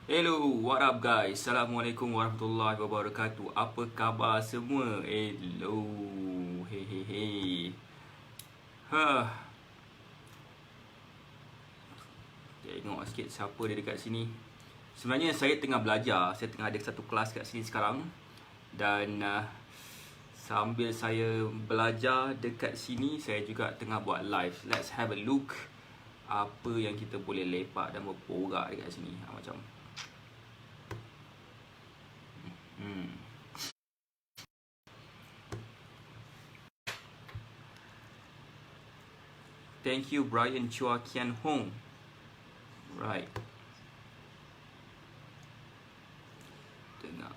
Hello, what up guys? Assalamualaikum warahmatullahi wabarakatuh. Apa khabar semua? Hello. Hehehe. Huh. Tengok sikit siapa dia dekat sini. Sebenarnya saya tengah belajar. Saya tengah ada satu kelas kat sini sekarang. Dan sambil saya belajar dekat sini, saya juga tengah buat live. Let's have a look apa yang kita boleh lepak dan berborak dekat sini. Macam Thank you Brian Chua Kian Hong. Right. Tengah.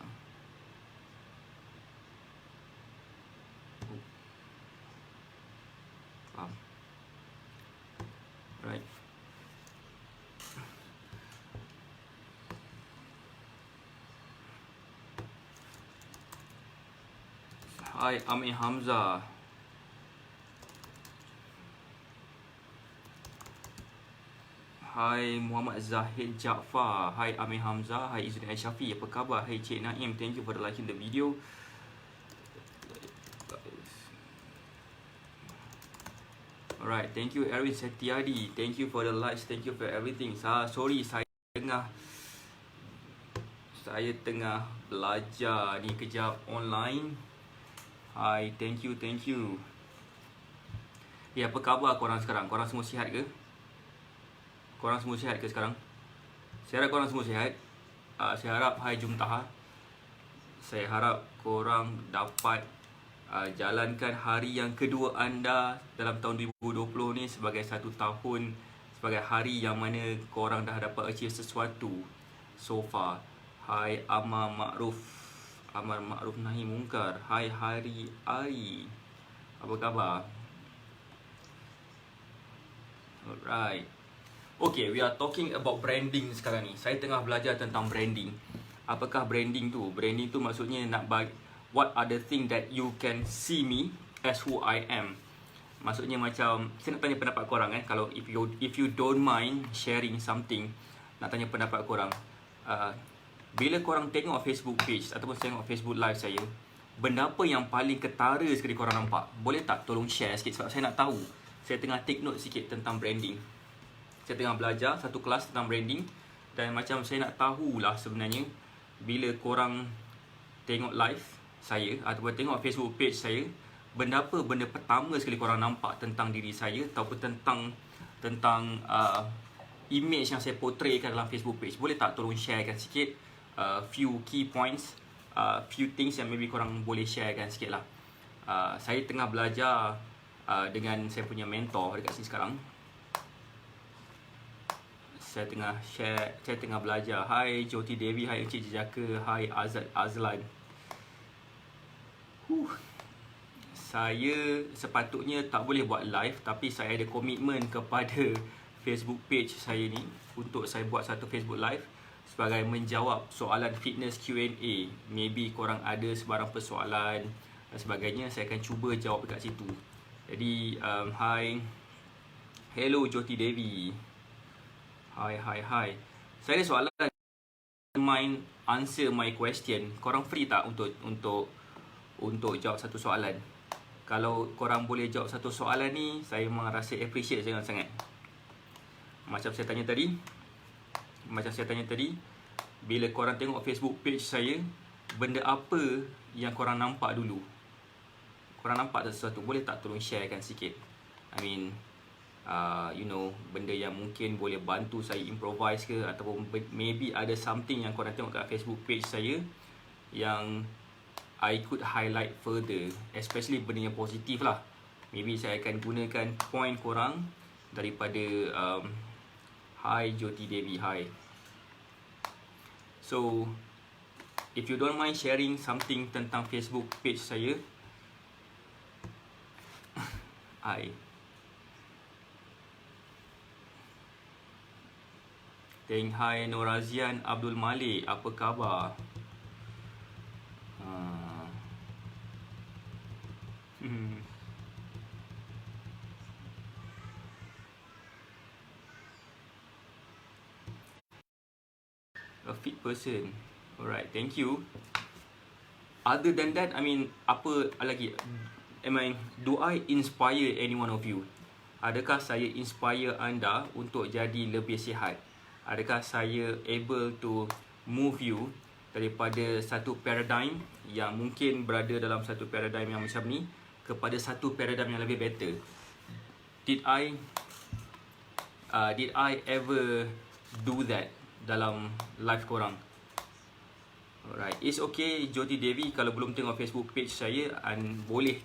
Faham. Right. Hai Amir Hamzah. Hai Muhammad Zahid Jaafar. Hai Amir Hamzah. Hai Izzuddin Syafi. Apa khabar? Hai Cik Naim. Thank you for liking the video. Alright, thank you Erwin Setiadi. Thank you for the likes. Thank you for everything. Sorry, saya tengah belajar ni kejap online. Hai, thank you. Ya, apa khabar korang sekarang? Korang semua sihat ke? Korang semua sihat ke sekarang? Saya harap korang semua sihat. Saya harap hai Jumtaha. Saya harap korang dapat jalankan hari yang kedua anda dalam tahun 2020 ni sebagai satu tahun, sebagai hari yang mana korang dah dapat achieve sesuatu so far. Hai Amar Ma'ruf Nahi Mungkar. Hai Hari Ari. Apa khabar? Alright. Okay, we are talking about branding sekarang ni. Saya tengah belajar tentang branding. Apakah branding tu? Branding tu maksudnya nak bagi what are the thing that you can see me as who I am. Maksudnya macam saya nak tanya pendapat korang kalau if you don't mind sharing something, nak tanya pendapat korang. Bila korang tengok Facebook page ataupun tengok Facebook live saya, benda apa yang paling ketara sekali korang nampak? Boleh tak tolong share sikit sebab saya nak tahu. Saya tengah take note sikit tentang branding. Saya tengah belajar satu kelas tentang branding. Dan macam saya nak tahulah sebenarnya, bila korang tengok live saya ataupun tengok Facebook page saya, benda pertama sekali korang nampak tentang diri saya ataupun tentang image yang saya portraykan dalam Facebook page. Boleh tak tolong sharekan sikit few key points, few things yang maybe korang boleh sharekan sikit lah. Saya tengah belajar dengan saya punya mentor dekat sini sekarang. Saya tengah belajar. Hai Jyoti Devi, hai Encik Jejaka, hai Azlan. Saya sepatutnya tak boleh buat live, tapi saya ada komitmen kepada Facebook page saya ni untuk saya buat satu Facebook live sebagai menjawab soalan fitness Q&A. Maybe korang ada sebarang persoalan dan sebagainya, saya akan cuba jawab dekat situ. Jadi hai. Hello Jyoti Devi. Hai. Saya ada soalan. Mind answer my question. Korang free tak untuk jawab satu soalan? Kalau korang boleh jawab satu soalan ni, saya memang rasa appreciate sangat. Macam saya tanya tadi, bila korang tengok Facebook page saya, benda apa yang korang nampak dulu? Korang nampak tak sesuatu? Boleh tak tolong sharekan sikit? I mean, benda yang mungkin boleh bantu saya improvise ke, ataupun maybe ada something yang korang tengok kat Facebook page saya yang I could highlight further, especially benda yang positif lah. Maybe saya akan gunakan point korang daripada Hi Jyoti Devi, hi. So if you don't mind sharing something tentang Facebook page saya, hi. Hai Norazian Abdul Malik, apa khabar? A fit person. Alright, thank you. Other than that, I mean, apa lagi? Do I inspire any one of you? Adakah saya inspire anda untuk jadi lebih sihat? Adakah saya able to move you daripada satu paradigm yang mungkin berada dalam satu paradigm yang macam ni kepada satu paradigm yang lebih better? Did I ever do that dalam life korang? Alright, it's okay Jyoti Devi, kalau belum tengok Facebook page saya, boleh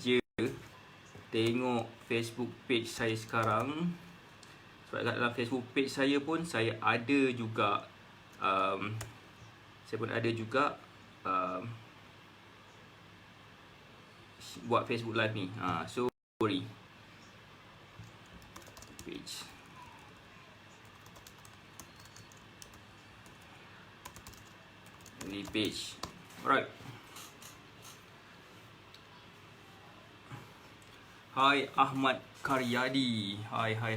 je tengok Facebook page saya sekarang. Sebab kat dalam Facebook page saya pun saya ada juga buat Facebook live ni. So sorry. Page. Ini page. Alright. Hai Ahmad Karyadi. Hai. How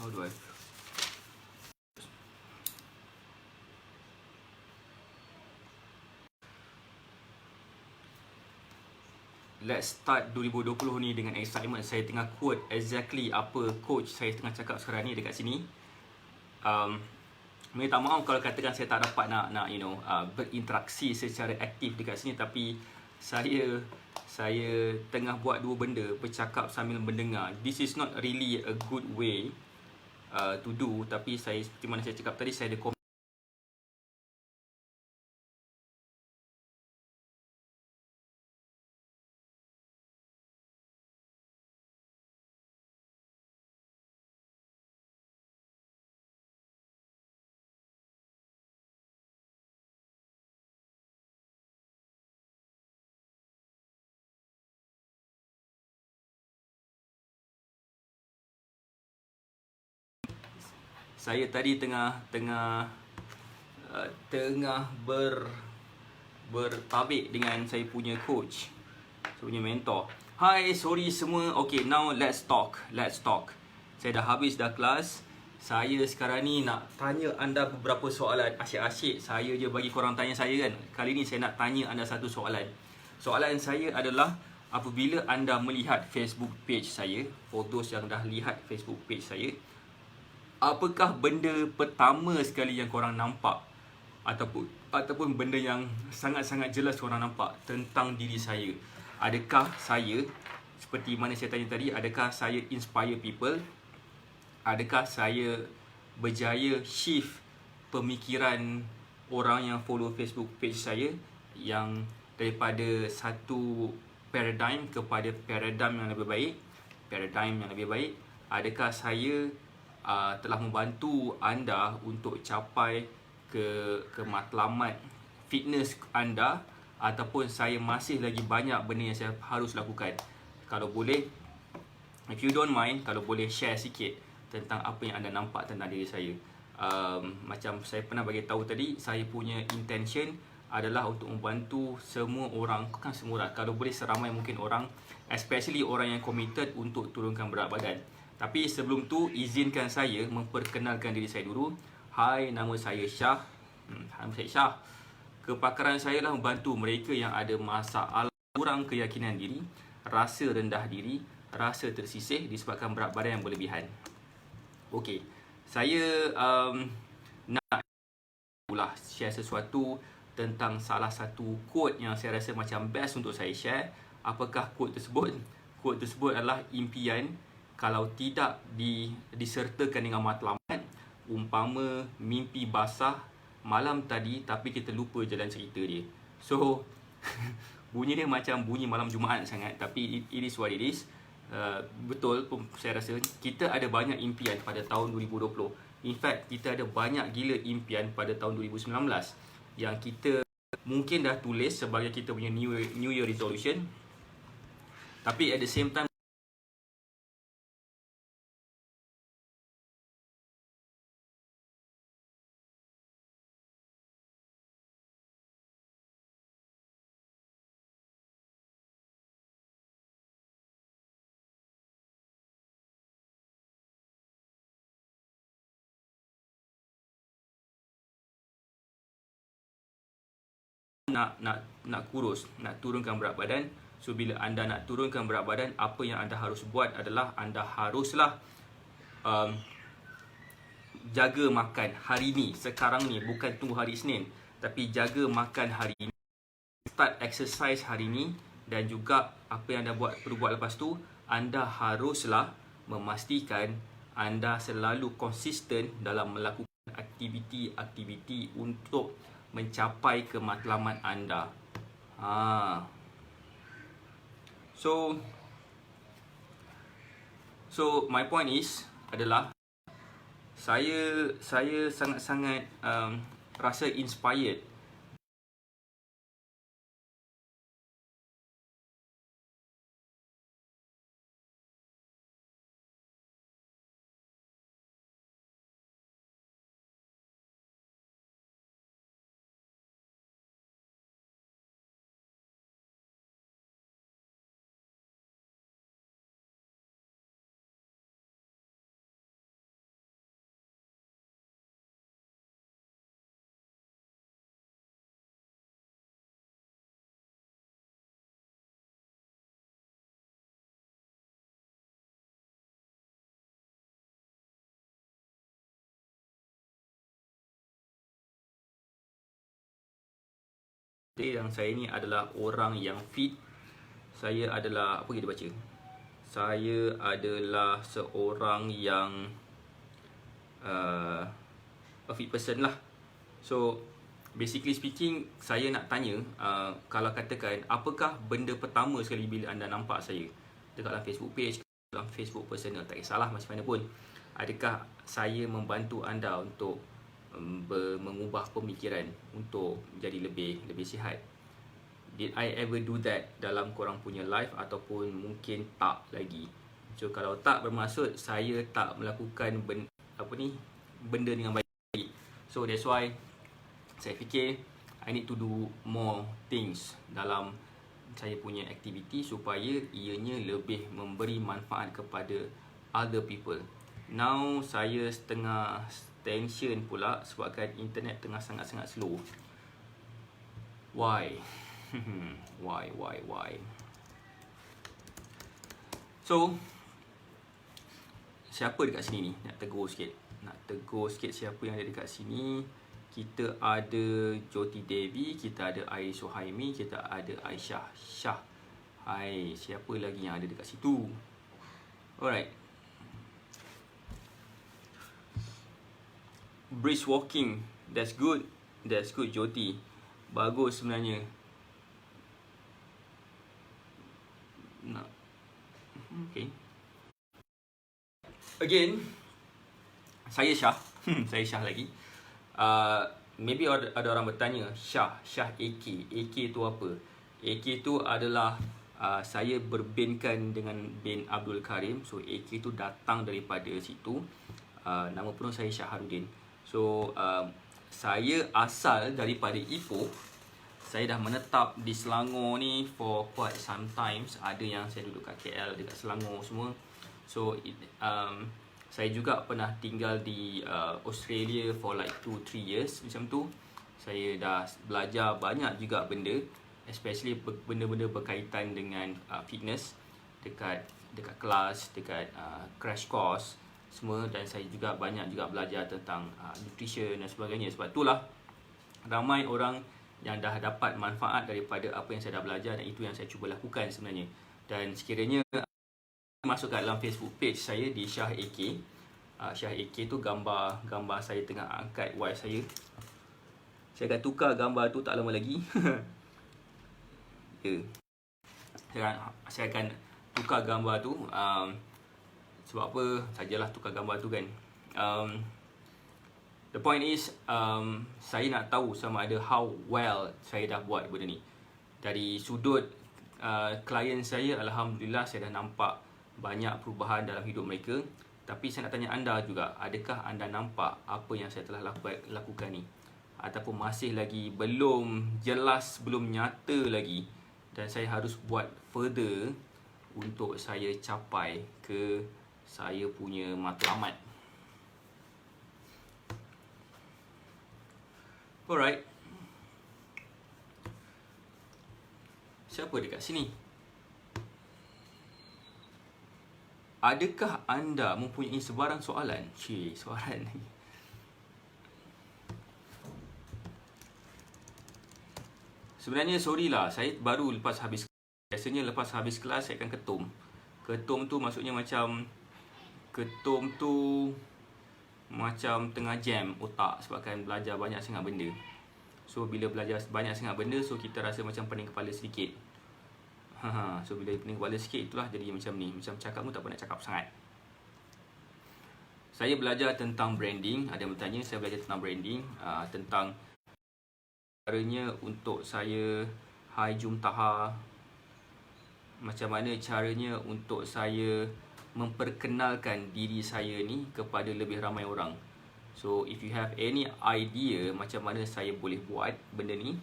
do I? Let's start 2020 ni dengan excitement. Saya tengah quote exactly apa coach saya tengah cakap sekarang ni dekat sini. Minta maaf kalau katakan saya tak dapat nak berinteraksi secara aktif dekat sini, tapi saya tengah buat dua benda, bercakap sambil mendengar. This is not really a good way to do, tapi saya, seperti mana saya cakap tadi, saya ada saya tadi tengah bertabik dengan saya punya coach, saya punya mentor. Hai, sorry semua. Okay, now let's talk. Saya dah habis dah kelas. Saya sekarang ni nak tanya anda beberapa soalan asyik-asyik. Saya je bagi korang tanya saya kan. Kali ni saya nak tanya anda satu soalan. Soalan saya adalah, apabila anda melihat Facebook page saya, for those yang dah lihat Facebook page saya, apakah benda pertama sekali yang korang nampak ataupun benda yang sangat-sangat jelas korang nampak tentang diri saya? Adakah saya, seperti mana saya tanya tadi, adakah saya inspire people? Adakah saya berjaya shift pemikiran orang yang follow Facebook page saya, yang daripada satu paradigm kepada paradigm yang lebih baik? Adakah saya telah membantu anda untuk capai ke matlamat fitness anda, ataupun saya masih lagi banyak benda yang saya harus lakukan? Kalau boleh, if you don't mind, kalau boleh share sikit tentang apa yang anda nampak tentang diri saya. Macam saya pernah bagi tahu tadi, saya punya intention adalah untuk membantu semua orang, bukan semua orang, kalau boleh seramai mungkin orang, especially orang yang committed untuk turunkan berat badan. Tapi sebelum tu, izinkan saya memperkenalkan diri saya dulu. Hai, nama saya Syah. Kepakaran saya lah membantu mereka yang ada masalah kurang keyakinan diri, rasa rendah diri, rasa tersisih disebabkan berat badan yang berlebihan. Okey, saya nak share sesuatu tentang salah satu quote yang saya rasa macam best untuk saya share. Apakah quote tersebut? Quote tersebut adalah, impian kalau tidak disertakan dengan matlamat, umpama mimpi basah malam tadi tapi kita lupa jalan cerita dia. So bunyi dia macam bunyi malam Jumaat sangat, tapi it is what it is. Betul pun saya rasa kita ada banyak impian pada tahun 2020. In fact, kita ada banyak gila impian pada tahun 2019 yang kita mungkin dah tulis sebagai kita punya New Year resolution. Tapi at the same time, nak kurus, nak turunkan berat badan. So bila anda nak turunkan berat badan, apa yang anda harus buat adalah anda haruslah jaga makan hari ni, sekarang ni, bukan tunggu hari Isnin, tapi jaga makan hari ni, start exercise hari ni, dan juga apa yang anda perlu buat lepas tu, anda haruslah memastikan anda selalu konsisten dalam melakukan aktiviti-aktiviti untuk mencapai kematlamat anda. So my point is adalah saya sangat-sangat rasa inspired yang saya ni adalah orang yang fit. Saya adalah, apa kita baca? Saya adalah seorang yang a fit person lah. So basically speaking, saya nak tanya, kalau katakan apakah benda pertama sekali bila anda nampak saya dekat dalam Facebook page, dalam Facebook personal, tak kisahlah macam mana pun, adakah saya membantu anda untuk mengubah pemikiran untuk jadi lebih sihat? Did I ever do that dalam korang punya life, ataupun mungkin tak lagi? So kalau tak, bermaksud saya tak melakukan benda dengan baik. So that's why saya fikir I need to do more things dalam saya punya aktiviti supaya ianya lebih memberi manfaat kepada other people. Now saya setengah tension pula sebabkan internet tengah sangat-sangat slow. Why? Why? So siapa dekat sini ni? Nak tegur sikit siapa yang ada dekat sini. Kita ada Jyoti Devi, kita ada Ai Suhaimi, kita ada Aisyah Shah. Hai, siapa lagi yang ada dekat situ? Alright. Brisk walking, that's good Jyoti. Bagus sebenarnya. Okay. Again, saya Shah. Saya Shah lagi. Maybe ada orang bertanya, Shah AK tu apa? AK tu adalah saya berbandkan dengan bin Abdul Karim. So AK tu datang daripada situ. Nama penuh saya Syaharudin. So saya asal daripada Ipoh. Saya dah menetap di Selangor ni for quite some times. Ada yang saya duduk kat KL, dekat Selangor semua. So saya juga pernah tinggal di Australia for like 2-3 years macam tu. Saya dah belajar banyak juga benda, especially benda-benda berkaitan dengan fitness dekat kelas, dekat crash course semua. Dan saya juga banyak juga belajar tentang nutrition dan sebagainya. Sebab itulah ramai orang yang dah dapat manfaat daripada apa yang saya dah belajar, dan itu yang saya cuba lakukan sebenarnya. Dan sekiranya masuk kat dalam Facebook page saya di Shah AK, Shah AK tu gambar saya tengah angkat wife saya. Saya akan tukar gambar tu tak lama lagi. Saya akan tukar gambar tu. Sebab apa? Sajalah tukar gambar tu kan. The point is, saya nak tahu sama ada how well saya dah buat benda ni. Dari sudut klien saya, Alhamdulillah saya dah nampak banyak perubahan dalam hidup mereka. Tapi saya nak tanya anda juga, adakah anda nampak apa yang saya telah lakukan ni? Ataupun masih lagi belum jelas, belum nyata lagi, dan saya harus buat further untuk saya capai ke saya punya matlamat. Alright. Siapa dekat sini? Adakah anda mempunyai sebarang soalan? Soalan ni. Sebenarnya sorry lah, saya baru lepas habis. Biasanya lepas habis kelas saya akan ketum. Ketum tu maksudnya macam tengah jam otak sebabkan belajar banyak sangat benda. So bila belajar banyak sangat benda, so kita rasa macam pening kepala sedikit. So bila pening kepala sikit, itulah jadi macam ni. Macam cakap pun tak pernah cakap sangat. Saya belajar tentang branding. Ada yang bertanya, saya belajar tentang branding, tentang caranya untuk saya, hai Jum Taha, macam mana caranya untuk saya memperkenalkan diri saya ni kepada lebih ramai orang. So if you have any idea macam mana saya boleh buat benda ni,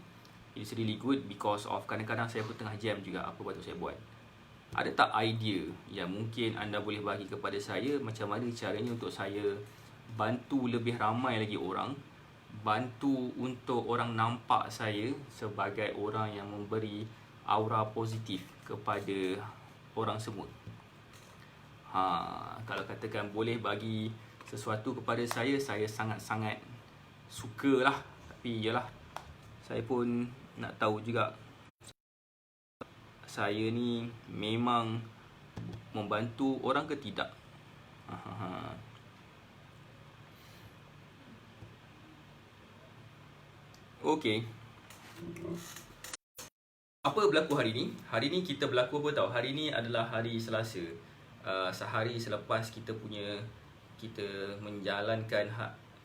it's really good because of kadang-kadang saya pun tengah jam juga apa patut saya buat. Ada tak idea yang mungkin anda boleh bagi kepada saya macam mana caranya untuk saya bantu lebih ramai lagi orang, bantu untuk orang nampak saya sebagai orang yang memberi aura positif kepada orang semua. Kalau katakan boleh bagi sesuatu kepada saya sangat-sangat sukalah. Tapi yalah, saya pun nak tahu juga saya ni memang membantu orang ke tidak. Okey. Apa berlaku hari ni? Hari ni kita berlaku apa tahu? Hari ni adalah hari Selasa. Sehari selepas kita menjalankan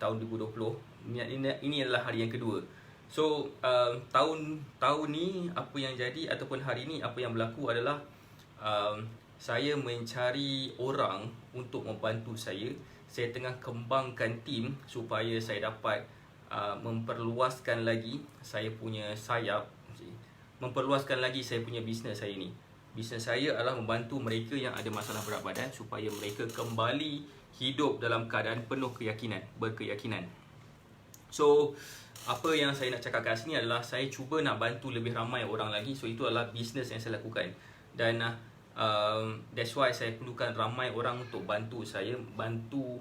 tahun 2020. Ini adalah hari yang kedua. So tahun ni apa yang jadi ataupun hari ni apa yang berlaku adalah saya mencari orang untuk membantu saya. Saya tengah kembangkan tim supaya saya dapat memperluaskan lagi saya punya sayap, memperluaskan lagi saya punya bisnes saya ni. Bisnes saya adalah membantu mereka yang ada masalah berat badan supaya mereka kembali hidup dalam keadaan penuh berkeyakinan. So apa yang saya nak cakap kat sini adalah saya cuba nak bantu lebih ramai orang lagi. So itu adalah bisnes yang saya lakukan. Dan that's why saya perlukan ramai orang untuk bantu saya, bantu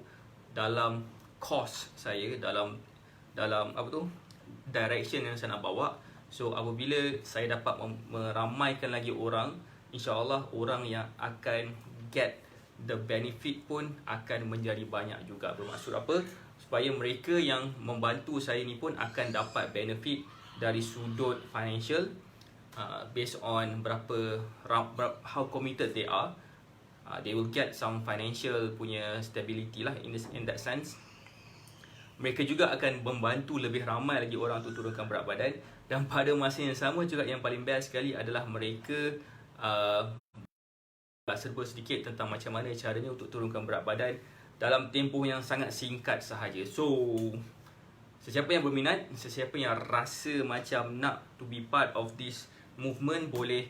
dalam course saya, dalam direction yang saya nak bawa. So apabila saya dapat meramaikan lagi orang, insya-Allah orang yang akan get the benefit pun akan menjadi banyak juga. Bermaksud apa? Supaya mereka yang membantu saya ni pun akan dapat benefit dari sudut financial, based on how committed they are. They will get some financial punya stability lah in that sense. Mereka juga akan membantu lebih ramai lagi orang untuk turunkan berat badan. Dan pada masa yang sama juga yang paling best sekali adalah mereka serba sedikit tentang macam mana caranya untuk turunkan berat badan dalam tempoh yang sangat singkat sahaja. So sesiapa yang berminat, sesiapa yang rasa macam nak to be part of this movement, boleh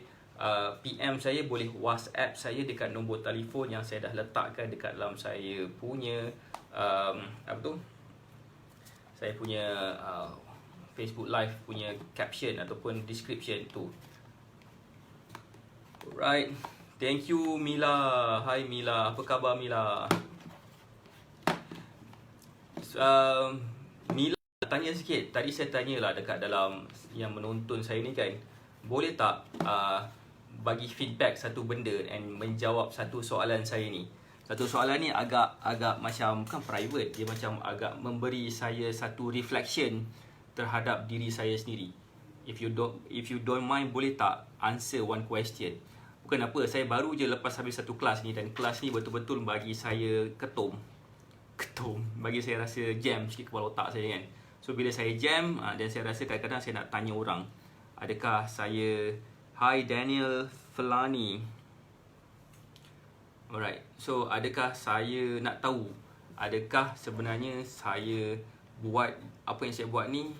PM saya, boleh WhatsApp saya dekat nombor telefon yang saya dah letakkan dekat dalam saya punya saya punya Facebook Live punya caption ataupun description tu. Alright. Thank you Mila. Hai Mila, apa khabar Mila? Mila tanya sikit. Tadi saya tanyalah dekat dalam yang menonton saya ni kan, boleh tak bagi feedback satu benda and menjawab satu soalan saya ni. Satu soalan ni agak macam bukan private, dia macam agak memberi saya satu reflection terhadap diri saya sendiri. If you don't mind, boleh tak answer one question? Bukan apa, saya baru je lepas habis satu kelas ni, dan kelas ni betul-betul bagi saya ketum, bagi saya rasa jam sikit kepala otak saya kan. So bila saya jam, dan saya rasa kadang-kadang saya nak tanya orang, adakah saya, hi Daniel Felani, alright, so adakah saya nak tahu, adakah sebenarnya saya buat apa yang saya buat ni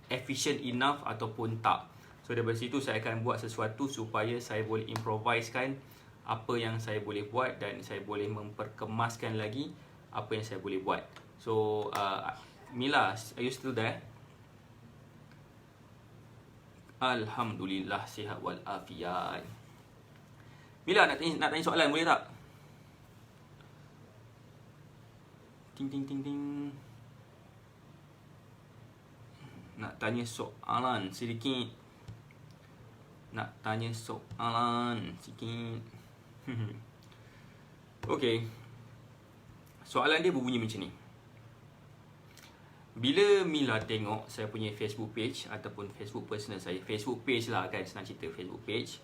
efficient enough ataupun tak. So dari situ saya akan buat sesuatu supaya saya boleh improvisekan apa yang saya boleh buat, dan saya boleh memperkemaskan lagi apa yang saya boleh buat. So Mila, are you still there? Alhamdulillah sihat walafiat. Mila nak tanya soalan boleh tak? Ting ting ting ting. Nak tanya soalan sedikit. Okay. Soalan dia berbunyi macam ni. Bila Mila tengok saya punya Facebook page ataupun Facebook personal saya, Facebook page lah kan, senang cerita Facebook page,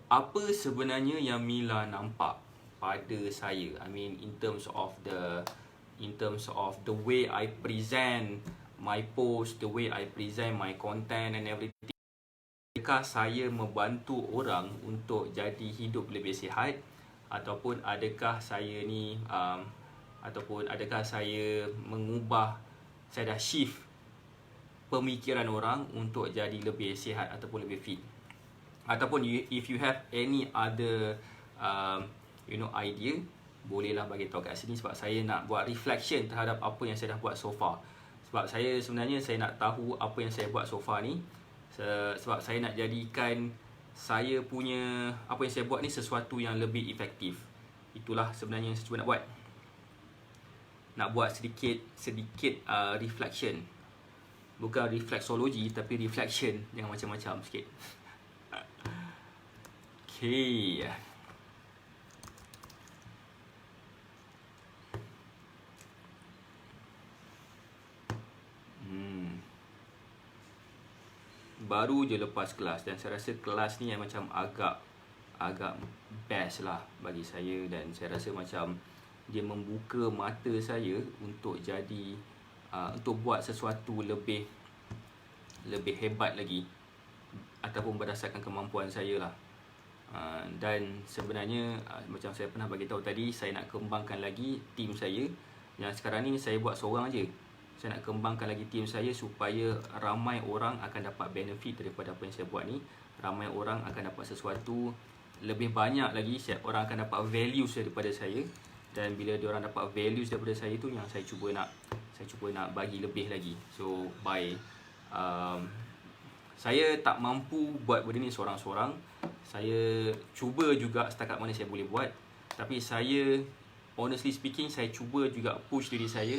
apa sebenarnya yang Mila nampak pada saya? I mean in terms of the way I present my post, the way I present my content and everything. Adakah saya membantu orang untuk jadi hidup lebih sihat, ataupun adakah saya ni ataupun adakah saya mengubah, saya dah shift pemikiran orang untuk jadi lebih sihat ataupun lebih fit. Ataupun if you have any other idea, bolehlah bagi tahu kat sini, sebab saya nak buat reflection terhadap apa yang saya dah buat so far. Sebab saya sebenarnya saya nak tahu apa yang saya buat so far ni, sebab saya nak jadikan saya punya apa yang saya buat ni sesuatu yang lebih efektif. Itulah sebenarnya yang saya cuba nak buat. Nak buat sedikit reflection. Bukan reflexology, tapi reflection yang macam-macam sikit. Okay. Baru je lepas kelas dan saya rasa kelas ni yang macam agak best lah bagi saya, dan saya rasa macam dia membuka mata saya untuk jadi untuk buat sesuatu lebih hebat lagi ataupun berdasarkan kemampuan saya lah. Dan sebenarnya macam saya pernah bagi tahu tadi, saya nak kembangkan lagi tim saya. Yang sekarang ni saya buat seorang je. Saya nak kembangkan lagi tim saya supaya ramai orang akan dapat benefit daripada apa yang saya buat ni. Ramai orang akan dapat sesuatu lebih banyak lagi, setiap orang akan dapat values daripada saya. Dan bila diorang dapat values daripada saya tu, yang saya cuba nak bagi lebih lagi. So by saya tak mampu buat benda ni seorang-seorang. Saya cuba juga setakat mana saya boleh buat. Tapi saya, honestly speaking, saya cuba juga push diri saya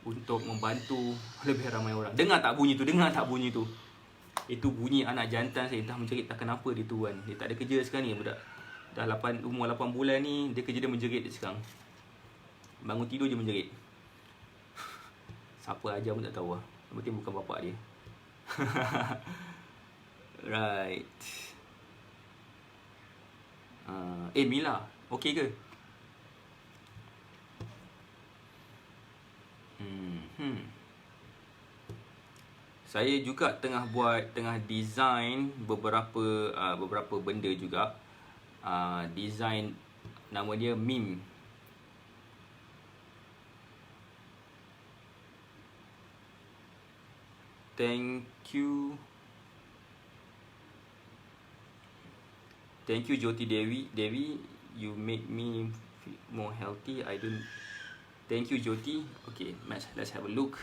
untuk membantu lebih ramai orang. Dengar tak bunyi tu? Itu bunyi anak jantan saya, entah menjerit tak kenapa dia tu kan. Dia tak ada kerja sekarang ni, budak dah umur 8 bulan ni, dia kerja dia menjerit sekarang. Bangun tidur je menjerit. Siapa ajar pun tak tahu lah. Yang penting bukan bapak dia. Right. Mila, okey ke? Saya juga tengah design beberapa benda juga. Design, nama dia meme. Thank you Jyoti Devi, you make me more healthy. Thank you Jyoti. Okay, let's have a look.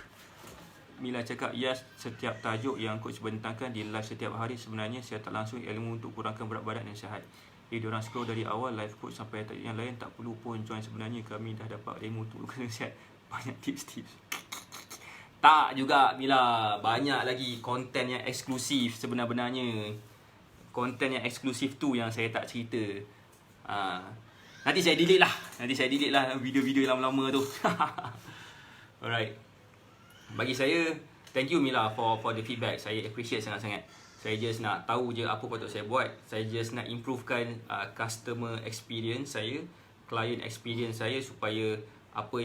Mila cakap, yes, setiap tajuk yang coach bentangkan di live setiap hari sebenarnya saya tak langsung ilmu untuk kurangkan berat badan dan sihat. Diorang scroll dari awal live coach sampai yang lain, tak perlu pun join. Sebenarnya kami dah dapat ilmu untuk kena sihat. Banyak tips-tips. Tak juga Mila, banyak lagi konten yang eksklusif sebenarnya. Konten yang eksklusif tu yang saya tak cerita. Nanti saya delete lah video-video lama-lama tu. Alright. Bagi saya, thank you Mila for the feedback. Saya appreciate sangat-sangat. Saya just nak tahu je apa patut saya buat. Saya just nak improvekan customer experience saya, client experience saya, supaya apa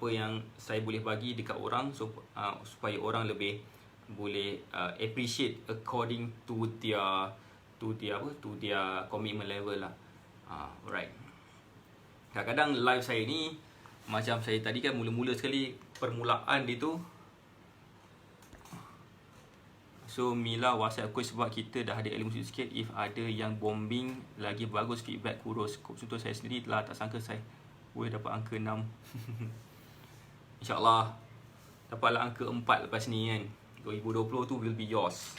yang saya boleh bagi dekat orang, supaya orang lebih boleh appreciate according to their commitment level lah. Alright. Kadang-kadang live saya ni, macam saya tadi kan, mula-mula sekali permulaan dia tu. So Mila WhatsApp coach sebab kita dah ada ilmu sikit. If ada yang bombing lagi bagus, feedback kurus. Contoh saya sendiri telah tak sangka saya boleh dapat angka 6. InsyaAllah dapatlah angka 4 lepas ni kan. 2020 tu will be yours.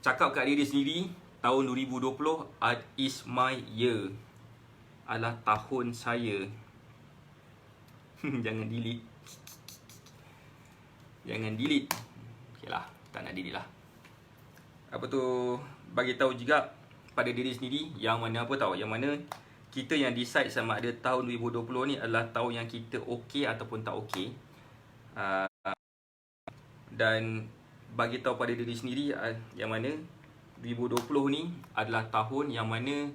Cakap kat diri sendiri, tahun 2020 is my year. Adalah tahun saya. Jangan delete. Jangan delete. Okay lah, tak nak delete lah. Apa tu, bagi tahu juga pada diri sendiri yang mana apa tahu, yang mana kita yang decide sama ada tahun 2020 ni adalah tahun yang kita okey ataupun tak okey. Dan bagi tahu pada diri sendiri yang mana 2020 ni adalah tahun yang mana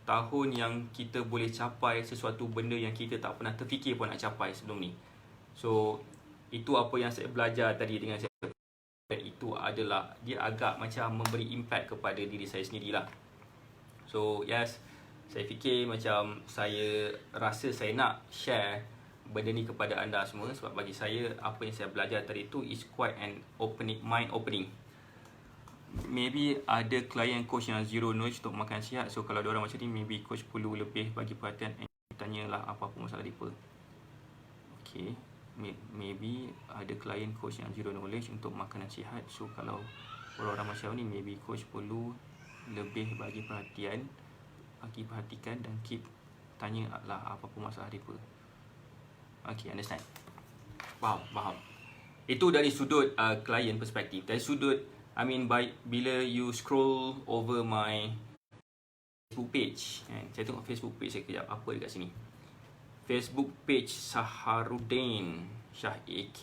tahun yang kita boleh capai sesuatu benda yang kita tak pernah terfikir pun nak capai sebelum ni. So itu apa yang saya belajar tadi dengan saya. Itu adalah dia agak macam memberi impact kepada diri saya sendirilah. So yes, saya fikir macam saya rasa saya nak share benda ni kepada anda semua, sebab bagi saya apa yang saya belajar tadi tu is quite an opening, mind opening. Maybe ada klien coach yang zero knowledge untuk makan sihat. So kalau diorang macam ni, maybe coach perlu lebih bagi perhatian and tanyalah apa-apa masalah mereka. Okay, maybe ada klien coach yang zero knowledge untuk makanan sihat. So kalau orang-orang macam ni, maybe coach perlu lebih bagi perhatian, perhatikan dan keep tanya lah apa-apa masalah mereka. Okay, understand. Faham. Itu dari sudut klien perspektif. Dari sudut, bila you scroll over my Facebook page, saya tengok Facebook page saya kejap, apa dekat sini. Facebook page Saharuddin Shah AK.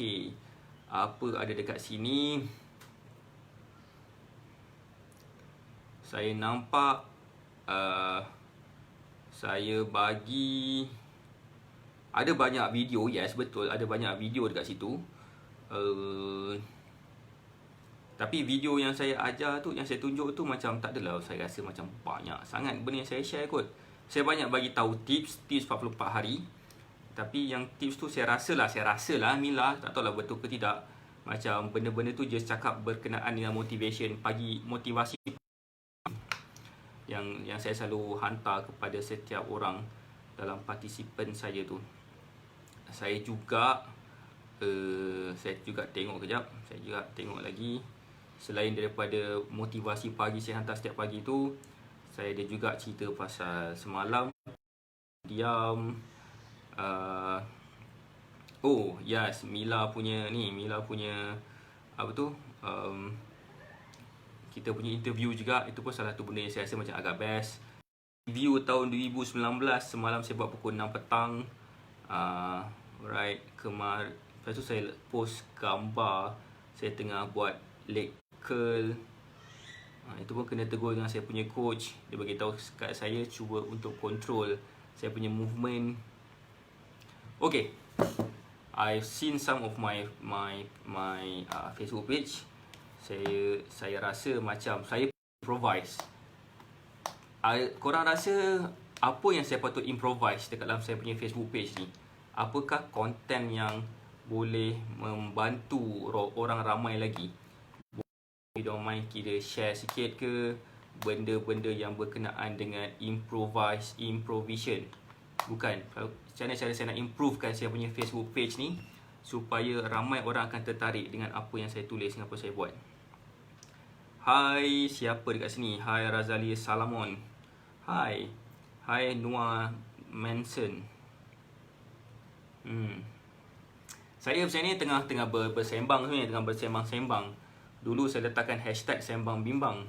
Apa ada dekat sini? Saya nampak saya bagi ada banyak video. Yes, betul, ada banyak video dekat situ. Tapi video yang saya ajar tu, yang saya tunjuk tu macam tak adalah saya rasa macam banyak sangat benda yang saya share kot. Saya banyak bagi tahu tips 44 hari. Tapi yang tips tu saya rasa lah Mila, tak tahulah betul ke tidak. Macam benda-benda tu just cakap berkenaan dengan motivation, motivasi yang saya selalu hantar kepada setiap orang dalam partisipan saya tu. Saya juga tengok kejap. Saya juga tengok lagi. Selain daripada motivasi pagi saya hantar setiap pagi tu, saya ada juga cerita pasal semalam diam. Oh yes, Mila punya apa tu, kita punya interview juga. Itu pun salah satu benda yang saya rasa macam agak best. Review tahun 2019 semalam saya buat pukul 6 petang. Right, lepas tu saya post gambar saya tengah buat leg curl. Itu pun kena tegur dengan saya punya coach. Dia bagi tahu kat saya cuba untuk control saya punya movement. Okay, I've seen some of my Facebook page. Saya rasa macam saya improvise. Korang rasa apa yang saya patut improvise dekat dalam saya punya Facebook page ni? Apakah konten yang boleh membantu orang ramai lagi? You don't mind kita share sikit ke benda-benda yang berkenaan dengan improvisation? Bukan, macam mana cara saya nak improvekan saya punya Facebook page ni supaya ramai orang akan tertarik dengan apa yang saya tulis, dengan apa saya buat. Hai, siapa dekat sini? Hai Razali Salamon. Hai Noah Manson. Saya macam ni tengah bersembang sebenarnya, tengah bersembang-sembang. Dulu saya letakkan hashtag sembang bimbang,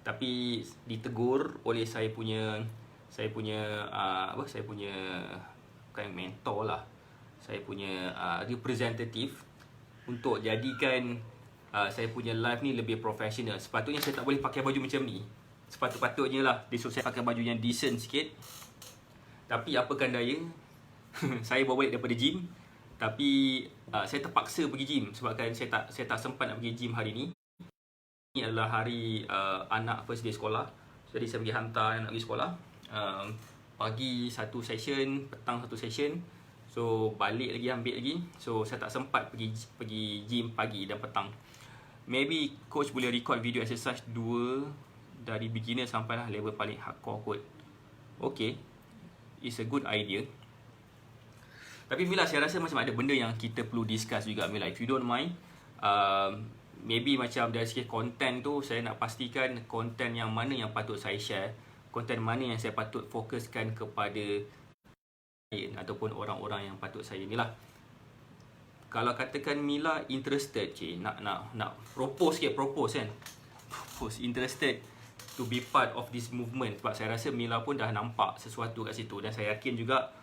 tapi ditegur oleh saya punya bukan mentor lah, saya punya representative untuk jadikan saya punya live ni lebih profesional. Sepatutnya saya tak boleh pakai baju macam ni. Sepatutnya lah dia suruh saya pakai baju yang decent sikit. Tapi apakan daya, saya bawa balik daripada gym. Tapi saya terpaksa pergi gym sebabkan saya tak sempat nak pergi gym hari ni. Ini adalah hari anak first day sekolah. Jadi saya pergi hantar anak pergi sekolah. Pagi satu session, petang satu session. So balik lagi, ambil lagi. So saya tak sempat pergi gym pagi dan petang. Maybe coach boleh record video exercise 2 dari beginner sampailah level paling hardcore kot. Okay, it's a good idea. Tapi Mila, saya rasa macam ada benda yang kita perlu discuss juga Mila, if you don't mind. Maybe macam dari segi konten tu, saya nak pastikan konten yang mana yang patut saya share, konten mana yang saya patut fokuskan kepada klien ataupun orang-orang yang patut saya ni lah. Kalau katakan Mila interested, nak propose kan, interested to be part of this movement, sebab saya rasa Mila pun dah nampak sesuatu kat situ, dan saya yakin juga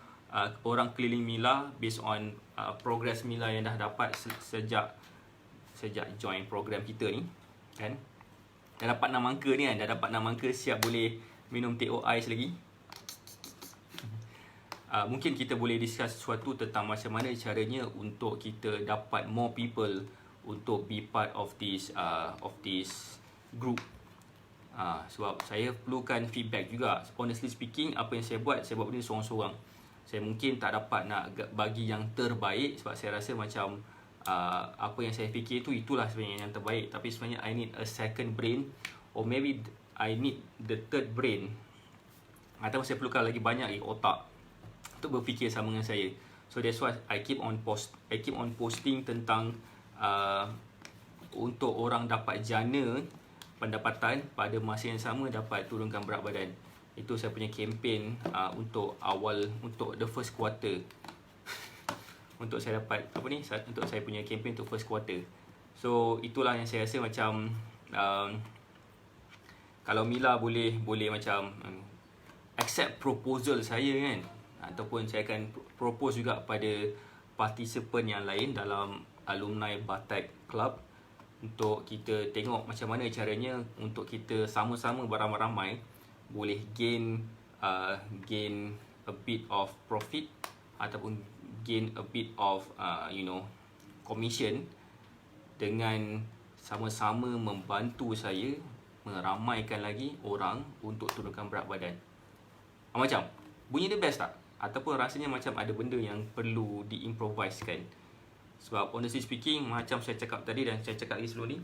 orang keliling Mila based on progress Mila yang dah dapat sejak join program kita ni kan, dah dapat 6 angka ni kan, dah dapat 6 angka, siap boleh minum teh ais lagi. Mungkin kita boleh discuss sesuatu tentang macam mana caranya untuk kita dapat more people untuk be part of this group. Sebab saya perlukan feedback juga. Honestly speaking, apa yang saya buat benda seorang-seorang. Saya mungkin tak dapat nak bagi yang terbaik, sebab saya rasa macam apa yang saya fikir itulah sebenarnya yang terbaik. Tapi sebenarnya I need a second brain, or maybe I need the third brain, atau saya perlukan lagi banyak otak untuk berfikir sama dengan saya. So that's why I keep on posting tentang untuk orang dapat jana pendapatan pada masa yang sama dapat turunkan berat badan. Itu saya punya kempen untuk the first quarter. Untuk saya dapat untuk saya punya kempen untuk first quarter. So itulah yang saya rasa macam kalau Mila boleh macam accept proposal saya kan, ataupun saya akan propose juga pada participant yang lain dalam alumni Batak Club, untuk kita tengok macam mana caranya untuk kita sama-sama beramai-ramai boleh gain a bit of profit, ataupun gain a bit of commission, dengan sama-sama membantu saya meramaikan lagi orang untuk turunkan berat badan. Macam bunyi dia best tak? Ataupun rasanya macam ada benda yang perlu diimprovisekan? Sebab honestly speaking, macam saya cakap tadi dan saya cakap lagi sebelum ni,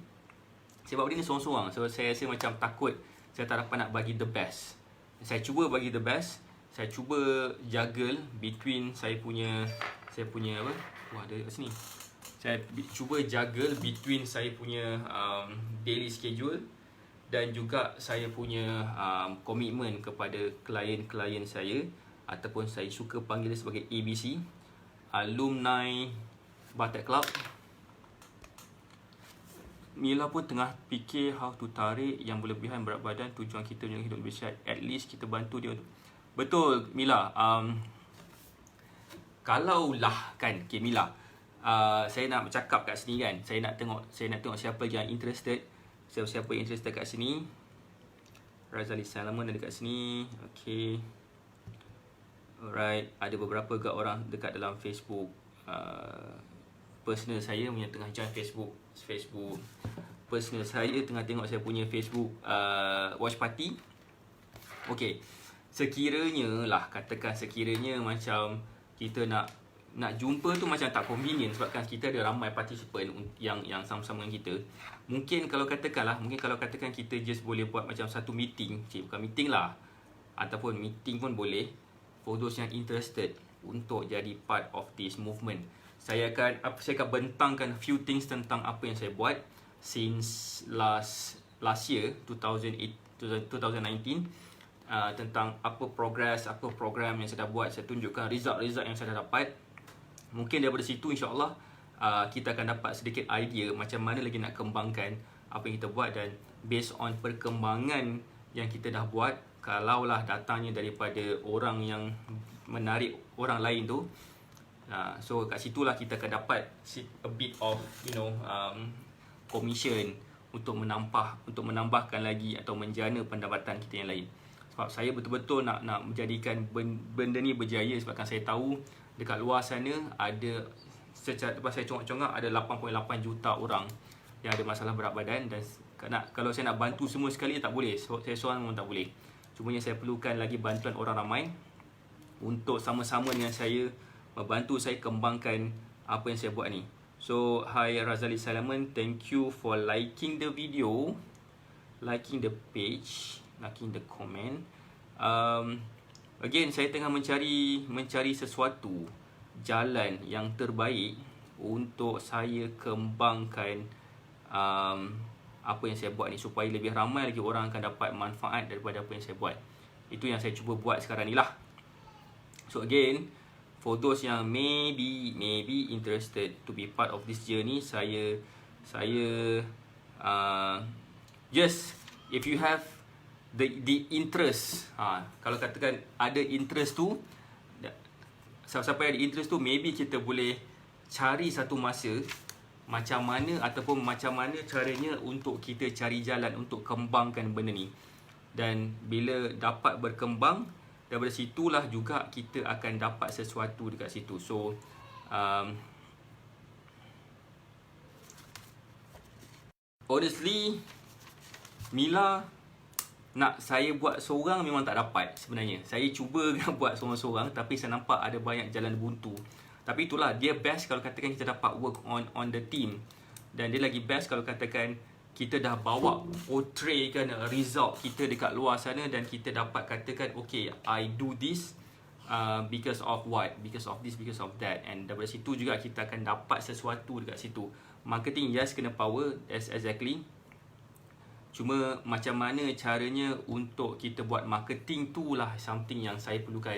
sebab dia ni seorang-seorang, so saya rasa macam takut saya tak dapat nak bagi the best. Saya cuba bagi the best, saya cuba juggle between saya punya apa? Wah, ada kat sini. Saya cuba juggle between saya punya daily schedule dan juga saya punya komitmen kepada klien-klien saya, ataupun saya suka panggil dia sebagai ABC, Alumni Batak Club. Mila pun tengah fikir how to tarik yang berlebihan berat badan, tujuan kita menjaga hidup lebih sihat. At least kita bantu dia. Betul Mila. Kalaulah kan, okay Mila, saya nak bercakap kat sini kan, saya nak tengok siapa yang interested. Siapa yang interested kat sini. Razali Salomon ada kat sini. Okay. Alright, ada beberapa juga orang dekat dalam Facebook personal saya yang tengah join Facebook personal saya, tengah tengok saya punya Facebook watch party. Okay, katakan sekiranya macam kita nak jumpa tu macam tak convenient, sebab kan kita ada ramai participant yang sama-sama dengan kita. Mungkin kalau katakan kita just boleh buat macam satu meeting, bukan meeting lah, ataupun meeting pun boleh for those yang interested untuk jadi part of this movement. Saya akan bentangkan few things tentang apa yang saya buat since last year 2019, tentang apa progress, apa program yang saya dah buat. Saya tunjukkan result yang saya dah dapat. Mungkin daripada situ insya-Allah kita akan dapat sedikit idea macam mana lagi nak kembangkan apa yang kita buat, dan based on perkembangan yang kita dah buat, kalaulah datangnya daripada orang yang menarik orang lain tu, so kat situlah kita akan dapat a bit of commission untuk menambahkan lagi atau menjana pendapatan kita yang lain. Sebab saya betul-betul nak menjadikan benda ni berjaya, sebabkan saya tahu dekat luar sana ada, secara lepas saya congak-congak, ada 8.8 juta orang yang ada masalah berat badan, dan kalau saya nak bantu semua sekali tak boleh. Saya seorang pun tak boleh. Cumanya saya perlukan lagi bantuan orang ramai untuk sama-sama dengan saya membantu saya kembangkan apa yang saya buat ni. So, hi Razali Salomon, thank you for liking the video, liking the page, liking the comment. Again, saya tengah mencari sesuatu jalan yang terbaik untuk saya kembangkan apa yang saya buat ni, supaya lebih ramai lagi orang akan dapat manfaat daripada apa yang saya buat. Itu yang saya cuba buat sekarang ni lah. So again, for those yang maybe interested to be part of this journey, saya just if you have the interest, kalau katakan ada interest tu, siapa yang ada interest tu, maybe kita boleh cari satu masa macam mana ataupun macam mana caranya untuk kita cari jalan untuk kembangkan benda ni. Dan bila dapat berkembang, daripada situlah juga kita akan dapat sesuatu dekat situ. So honestly, Mila nak saya buat seorang memang tak dapat sebenarnya. Saya cuba nak buat seorang-seorang, tapi saya nampak ada banyak jalan buntu. Tapi itulah, dia best kalau katakan kita dapat work on the team. Dan dia lagi best kalau katakan kita dah bawa portraykan result kita dekat luar sana, dan kita dapat katakan, okay, I do this because of what? Because of this, because of that. And daripada situ juga kita akan dapat sesuatu dekat situ. Marketing, yes, kena power, yes, exactly. Cuma macam mana caranya untuk kita buat marketing tu lah something yang saya perlukan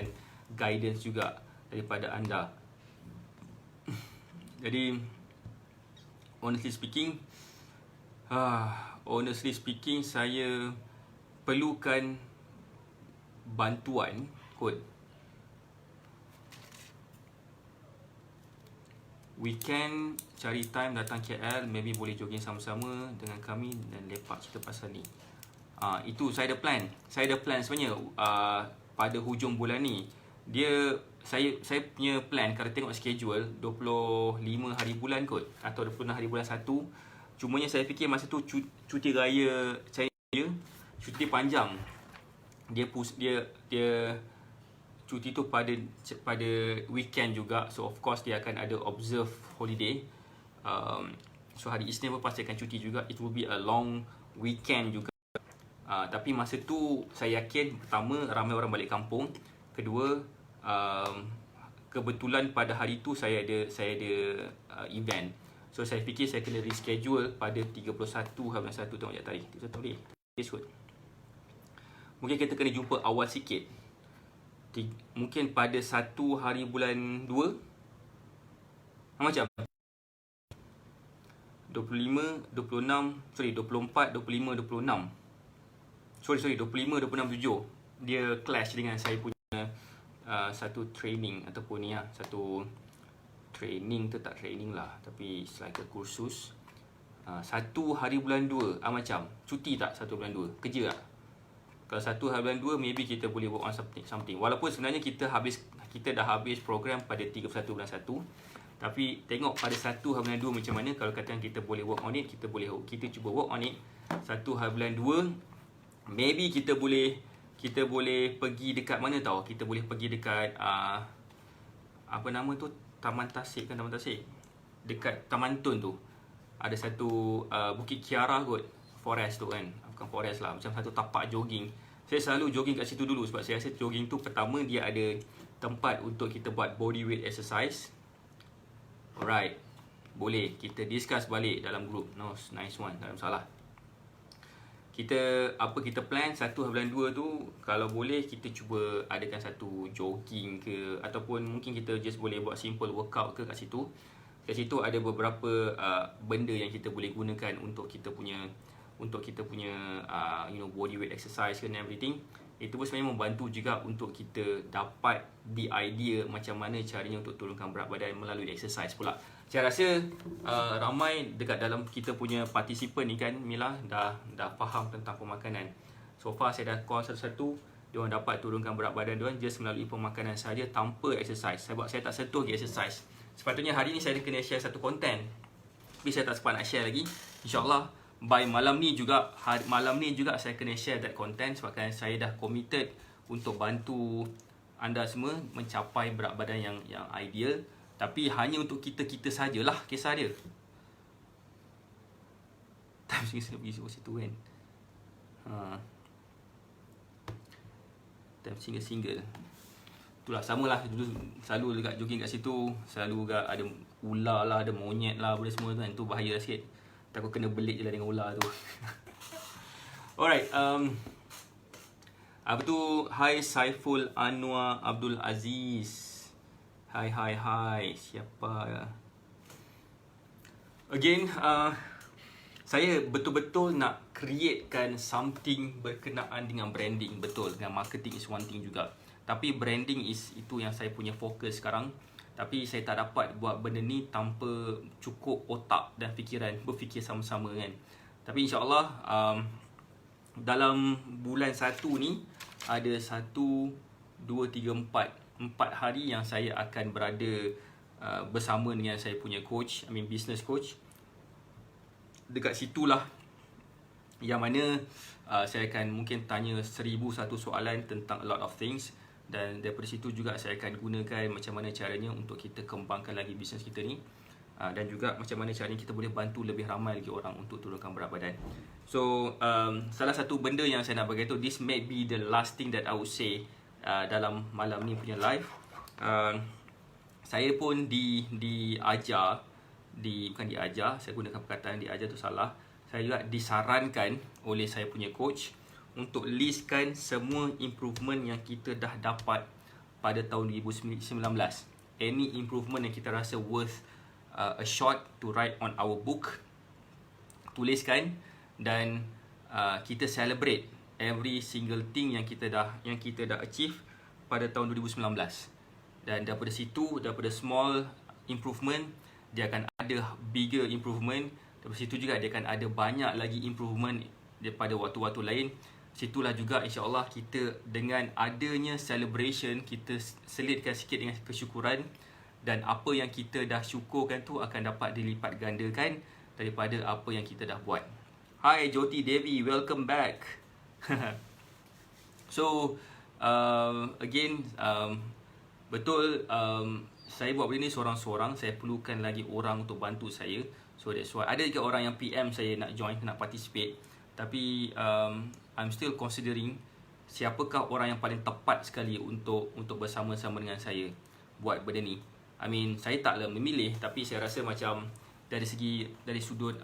guidance juga daripada anda. Jadi honestly speaking, saya perlukan bantuan kot. Weekend cari time datang KL, maybe boleh jogging sama-sama dengan kami dan lepak cerita pasal ni. Itu saya ada plan. Saya ada plan sebenarnya pada hujung bulan ni. Saya punya plan, kalau tengok schedule, 25 hari bulan kot, atau 26 hari bulan 1. Cumanya saya fikir masa tu cuti raya China, cuti panjang. Dia cuti tu pada weekend juga. So of course dia akan ada observe holiday. So hari Isnin pun pasti akan cuti juga. It will be a long weekend juga. Tapi masa tu saya yakin, pertama, ramai orang balik kampung. Kedua, kebetulan pada hari tu saya ada event. So saya fikir saya kena reschedule pada 31 hari 1. Tengok sekejap tarikh 31 boleh. Mungkin kita kena jumpa awal sikit. Mungkin pada 1 hari bulan 2 macam 25, 26, 24, 25, 26. 25, 26, 7. Dia clash dengan saya punya satu training ataupun ni lah, satu training tu tak training lah, tapi it's like a kursus. 1 hari bulan 2 macam cuti tak 1 bulan 2? Kerja tak? Kalau 1 hari bulan 2, maybe kita boleh work on something. Walaupun sebenarnya kita dah habis program pada 31 bulan 1. Tapi tengok pada 1 hari bulan 2 macam mana. Kalau katakan kita boleh work on it, kita cuba work on it. 1 hari bulan 2, maybe kita boleh pergi dekat mana tau. Kita boleh pergi dekat apa nama tu, Taman Tasik kan, Taman Tasik. Dekat Taman Tun tu ada satu Bukit Kiara kot, forest tu kan. Bukan forest lah, macam satu tapak jogging. Saya selalu jogging kat situ dulu sebab saya rasa jogging tu, pertama dia ada tempat untuk kita buat body weight exercise. Alright, boleh kita discuss balik dalam group. No, nice one, tak ada masalah. Kita plan 1 bulan 2 tu, kalau boleh kita cuba adakan satu jogging ke, ataupun mungkin kita just boleh buat simple workout ke kat situ. Kat situ ada beberapa benda yang kita boleh gunakan untuk kita punya body weight exercise and everything. Itu pun sebenarnya membantu juga untuk kita dapat the idea macam mana caranya untuk turunkan berat badan melalui exercise pula. Saya rasa ramai dekat dalam kita punya partisipan ni kan, Mila, dah faham tentang pemakanan. So far saya dah call satu-satu, diorang dapat turunkan berat badan diorang just melalui pemakanan saja tanpa exercise. Sebab saya tak sentuh lagi exercise. Sepatutnya hari ni saya kena share satu konten, tapi saya tak sempat nak share lagi. InsyaAllah by malam ni juga saya kena share that content, sebabkan saya dah committed untuk bantu anda semua mencapai berat badan yang ideal. Tapi hanya untuk kita sajalah kisah dia. Time single situ kan. Time single. itulah samalah dulu selalu dekat jogging kat situ, selalu dekat ada ular lah, ada monyet lah, benda semua tu kan. Tu bahaya lah sikit. Takut kena belit je lah dengan ular tu. Alright, apa tu? Hai Saiful Anwar Abdul Aziz. Hai. Siapa? Again, saya betul-betul nak createkan something berkenaan dengan branding. Betul, dengan marketing is one thing juga. Tapi branding itu yang saya punya fokus sekarang. Tapi saya tak dapat buat benda ni tanpa cukup otak dan fikiran, berfikir sama-sama kan. Tapi insyaAllah dalam bulan 1 ni ada 1, 2, 3, 4 hari yang saya akan berada bersama dengan saya punya coach, business coach. Dekat situlah yang mana saya akan mungkin tanya 1001 soalan tentang a lot of things. Dan daripada situ juga saya akan gunakan macam mana caranya untuk kita kembangkan lagi bisnes kita ni. Dan juga macam mana caranya kita boleh bantu lebih ramai lagi orang untuk turunkan berat badan. So, salah satu benda yang saya nak bagi tahu, this may be the last thing that I would say dalam malam ni punya live. Saya pun diajar, bukan diajar, saya gunakan perkataan diajar tu salah. Saya juga disarankan oleh saya punya coach untuk listkan semua improvement yang kita dah dapat pada tahun 2019. Any improvement yang kita rasa worth a shot to write on our book, tuliskan dan kita celebrate every single thing yang kita dah achieve pada tahun 2019. Dan daripada situ, daripada small improvement, dia akan ada bigger improvement. Daripada situ juga dia akan ada banyak lagi improvement daripada waktu-waktu lain. Situlah juga insyaAllah kita dengan adanya celebration, kita selitkan sikit dengan kesyukuran. Dan apa yang kita dah syukurkan tu akan dapat dilipat gandakan daripada apa yang kita dah buat. Hai Jyoti Devi, welcome back. So, again, betul, saya buat benda ni seorang-seorang. Saya perlukan lagi orang untuk bantu saya. So that's why ada juga orang yang PM saya nak join, nak participate. Tapi I'm still considering siapakah orang yang paling tepat sekali untuk bersama-sama dengan saya buat benda ni. Saya taklah memilih, tapi saya rasa macam dari sudut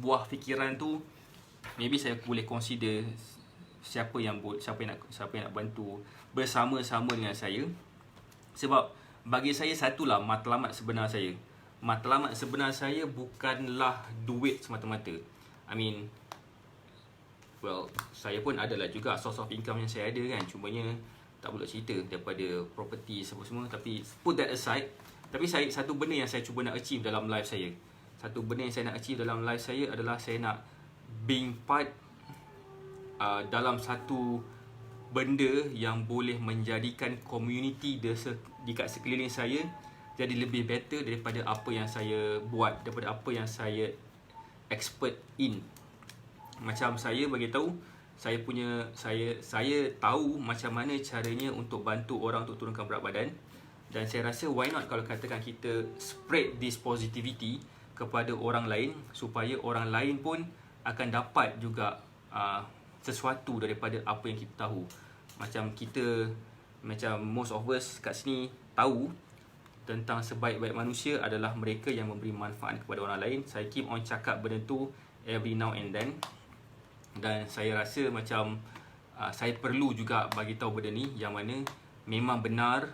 buah fikiran tu, maybe saya boleh consider siapa yang nak bantu bersama-sama dengan saya. Sebab bagi saya satulah matlamat sebenar saya. Matlamat sebenar saya bukanlah duit semata-mata. Saya pun adalah juga source of income yang saya ada kan. Cumanya tak boleh cerita daripada property semua. Tapi put that aside. Tapi satu benda yang saya cuba nak achieve dalam life saya. Satu benda yang saya nak achieve dalam life saya adalah saya nak being part dalam satu benda yang boleh menjadikan community dekat sekeliling saya jadi lebih better daripada apa yang saya buat, daripada apa yang saya expert in. Macam saya bagi tahu, saya tahu macam mana caranya untuk bantu orang untuk turunkan berat badan. Dan saya rasa why not kalau katakan kita spread this positivity kepada orang lain, supaya orang lain pun akan dapat juga sesuatu daripada apa yang kita tahu. Macam most of us kat sini tahu tentang sebaik-baik manusia adalah mereka yang memberi manfaat kepada orang lain. Saya keep on cakap benda tu every now and then. Dan saya rasa macam saya perlu juga bagi tahu benda ni, yang mana memang benar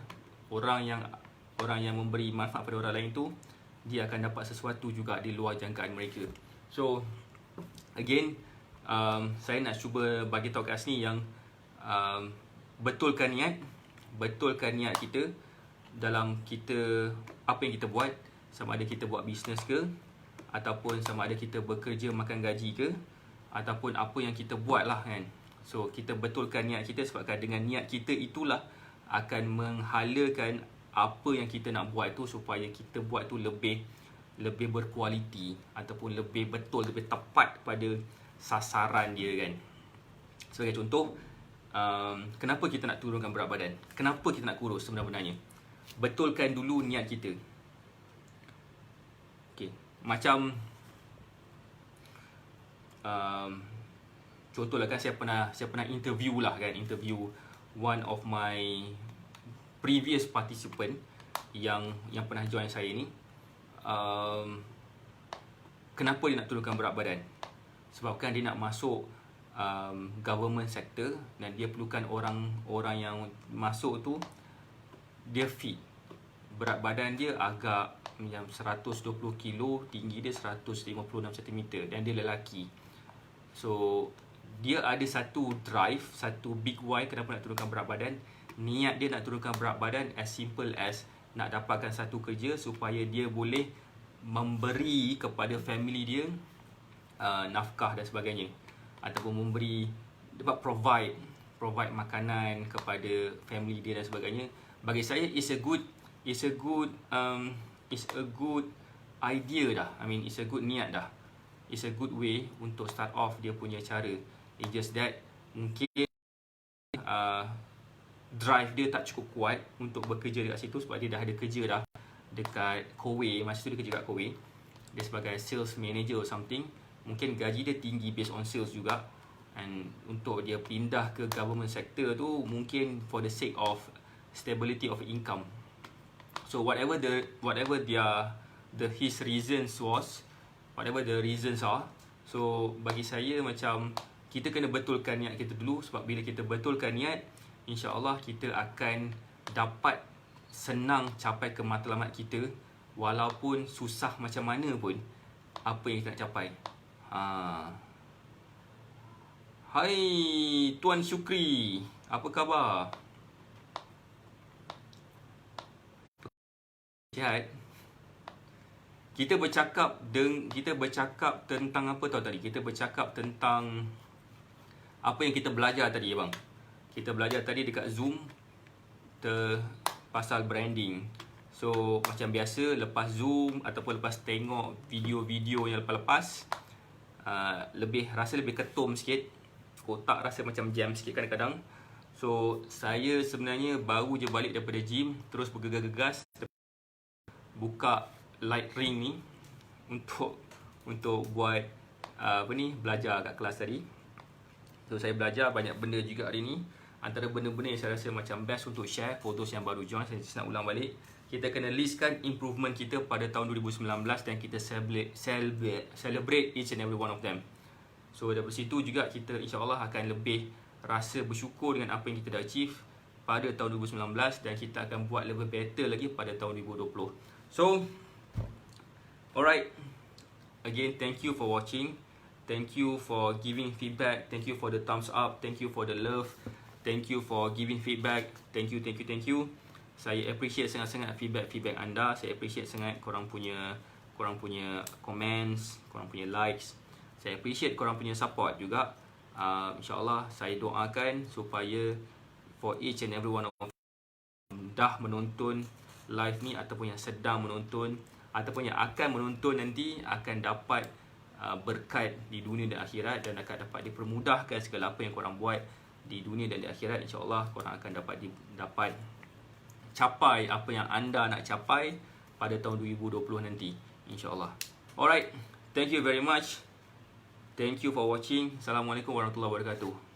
orang yang memberi manfaat pada orang lain tu, dia akan dapat sesuatu juga di luar jangkaan mereka. So again, saya nak cuba bagi tahu kat sini yang betulkan niat kita dalam apa yang kita buat, sama ada kita buat bisnes ke, ataupun sama ada kita bekerja makan gaji ke, ataupun apa yang kita buat lah kan. So kita betulkan niat kita, sebabkan dengan niat kita itulah akan menghalakan apa yang kita nak buat tu, supaya kita buat tu lebih berkualiti, ataupun lebih betul, lebih tepat pada sasaran dia kan. Sebagai contoh, kenapa kita nak turunkan berat badan, kenapa kita nak kurus sebenarnya, betulkan dulu niat kita. Okay. Macam contohlah kan, saya pernah interview lah kan, interview one of my previous participant yang pernah join saya ni, kenapa dia nak turunkan berat badan? Sebabkan dia nak masuk government sector dan dia perlukan orang yang masuk tu dia fit. Berat badan dia agak macam 120 kilo, tinggi dia 156 cm dan dia lelaki. So dia ada satu drive, satu big why kenapa nak turunkan berat badan. Niat dia nak turunkan berat badan as simple as nak dapatkan satu kerja supaya dia boleh memberi kepada family dia nafkah dan sebagainya, ataupun memberi, dapat provide makanan kepada family dia dan sebagainya. Bagi saya it's a good idea dah. I mean it's a good niat dah. It's a good way untuk start off dia punya cara. It's just that mungkin drive dia tak cukup kuat untuk bekerja dekat situ sebab dia dah ada kerja dah dekat Kowe. Masa tu dia kerja kat Kowe, dia sebagai sales manager or something. Mungkin gaji dia tinggi based on sales juga, and untuk dia pindah ke government sector tu mungkin for the sake of stability of income. So whatever his reasons was, whatever the reasons are, so bagi saya macam kita kena betulkan niat kita dulu. Sebab bila kita betulkan niat, insya-Allah kita akan dapat senang capai ke matlamat kita, walaupun susah macam mana pun apa yang kita nak capai. Hai Tuan Syukri, apa khabar? Sihat. Kita bercakap tentang apa tahu tadi? Kita bercakap tentang apa yang kita belajar tadi, bang. Kita belajar tadi dekat Zoom pasal branding. So macam biasa, lepas Zoom ataupun lepas tengok video-video yang lepas-lepas, rasa lebih ketum sikit. Otak rasa macam jam sikit kadang-kadang. So saya sebenarnya baru je balik daripada gym, terus bergegas-gegas buka light ring ni untuk buat belajar kat kelas tadi. So saya belajar banyak benda juga hari ni. Antara benda-benda yang saya rasa macam best untuk share for those yang baru join, saya nak ulang balik. Kita kena listkan improvement kita pada tahun 2019 dan kita celebrate each and every one of them. So dari situ juga kita insya-Allah akan lebih rasa bersyukur dengan apa yang kita dah achieve pada tahun 2019 dan kita akan buat lebih better lagi pada tahun 2020. So alright, again thank you for watching, thank you for giving feedback, thank you for the thumbs up, thank you for the love, thank you for giving feedback, thank you. Saya appreciate sangat-sangat feedback anda. Saya appreciate sangat korang punya comments, korang punya likes. Saya appreciate korang punya support juga. InsyaAllah saya doakan supaya for each and every one of dah menonton live ni, ataupun yang sedang menonton, ataupun yang akan menonton nanti, akan dapat berkat di dunia dan akhirat, dan akan dapat dipermudahkan segala apa yang korang buat di dunia dan di akhirat. InsyaAllah korang akan dapat capai apa yang anda nak capai pada tahun 2020 nanti, InsyaAllah. Alright, thank you very much. Thank you for watching. Assalamualaikum warahmatullahi wabarakatuh.